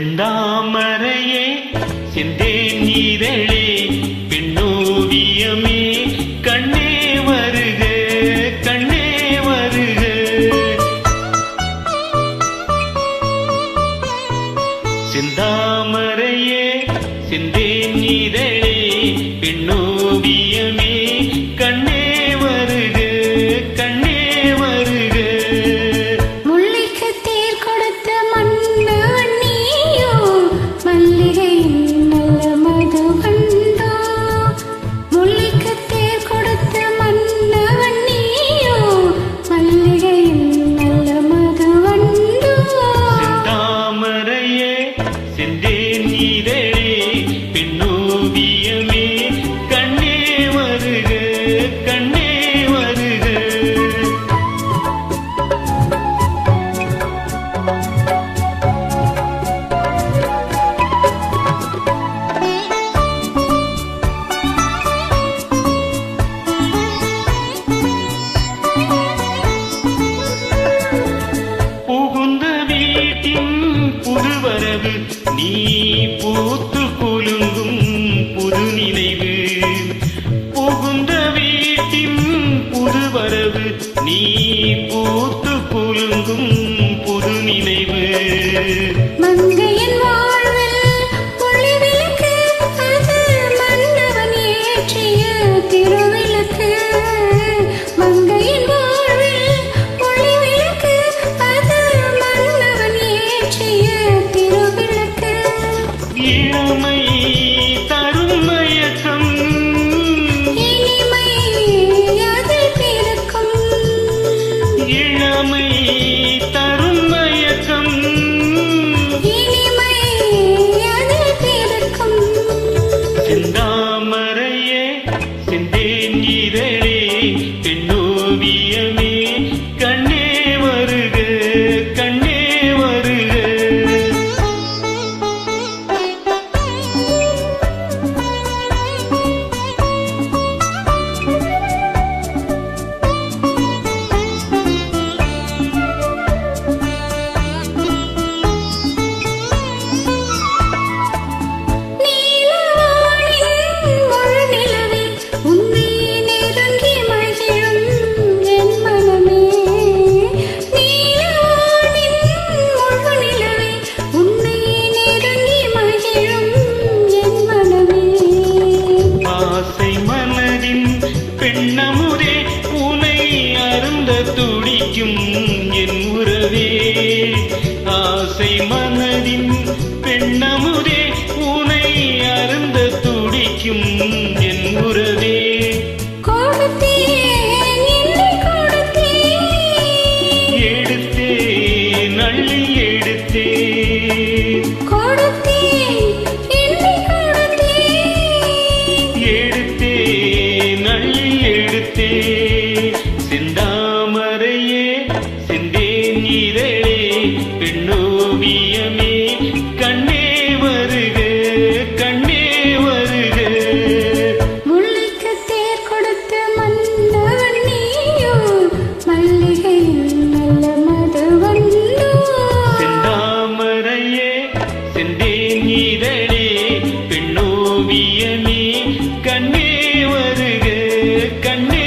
செந்தாமரையே செந்தேன் இதழே பெண்ணோவியமே கண்ணே வருக கண்ணே வருக. செந்தாமரையே செந்தேன் இதழே பெண்ணோவியமே கண்ணே வருக கண்ணே வருக. முல்லைக்கு தேர் கொடுத்த மன்னவன் நீயோ மல்லிகையின் நல்ல மது கண்டோ. முல்லைக்கு தேர் கொடுத்த மன்னவன் நீயோ மல்லிகையின் நல்ல மது கண்டோ. செந்தாமரையே செந்தேன் இதழே பெண்ணோவியமே கண்ணே வருக கண்ணே வருக. புகுந்த வீட்டின் புதுவரவு நீ பூத்து குலுங்கும் புது நினைவு. புகுந்த வீட்டின் புதுவரவு நீ பூத்து குலுங்கும் புது நினைவு. மங்கையின் வாழ்வில் ஒளி விளக்கு அது மன்னவன் ஏற்றிய திருவிளக்கு. மங்கையின் வாழ்வில் ஒளி விளக்கு அது மன்னவன் ஏற்றிய திருவிளக்கு. இளமை தரும் மயக்கம் இனிமை அதில் பிறக்கும். இளமை தரும் மயக்கம் இனிமை அதில் பிறக்கும். செந்தாமரையே செந்தேன் இதழே பெண்ணோவியமே கண்ணே வருக கண்ணே வருக. நீலவானின் முழு நிலவே உன்னை நெருங்கி மகிழும் என் மனமே. நீலவானின் முழு நிலவே உன்னை நெருங்கி மகிழும் என் மனமே. ஆசை மனதின் பெண்ணமுதே உனை அருந்த துடிக்கும் என் உறவே. ஆசை மனதின் பெண்ணமுதே உனை அருந்த துடிக்கும் என் உறவே. கொடுத்தேன் என்னை கொடுத்தேன். எடுத்தேன் அள்ளி எடுத்தேன். கொடுத்தேன் என்னை கொடுத்தேன். எடுத்தேன் அள்ளி எடுத்தேன். செந்தாமரையே செந்தேன் இதழே பெண்ணோவியமே கண்ணே வருக கண்ணே வருக. முல்லைக்கு தேர் கொடுத்த மன்னவன் நீயோ மல்லிகையின் நல்ல மது கண்டோ. செந்தாமரையே செந்தேன் இதழே பெண்ணோவியமே கண்ணே வருக கண்ணே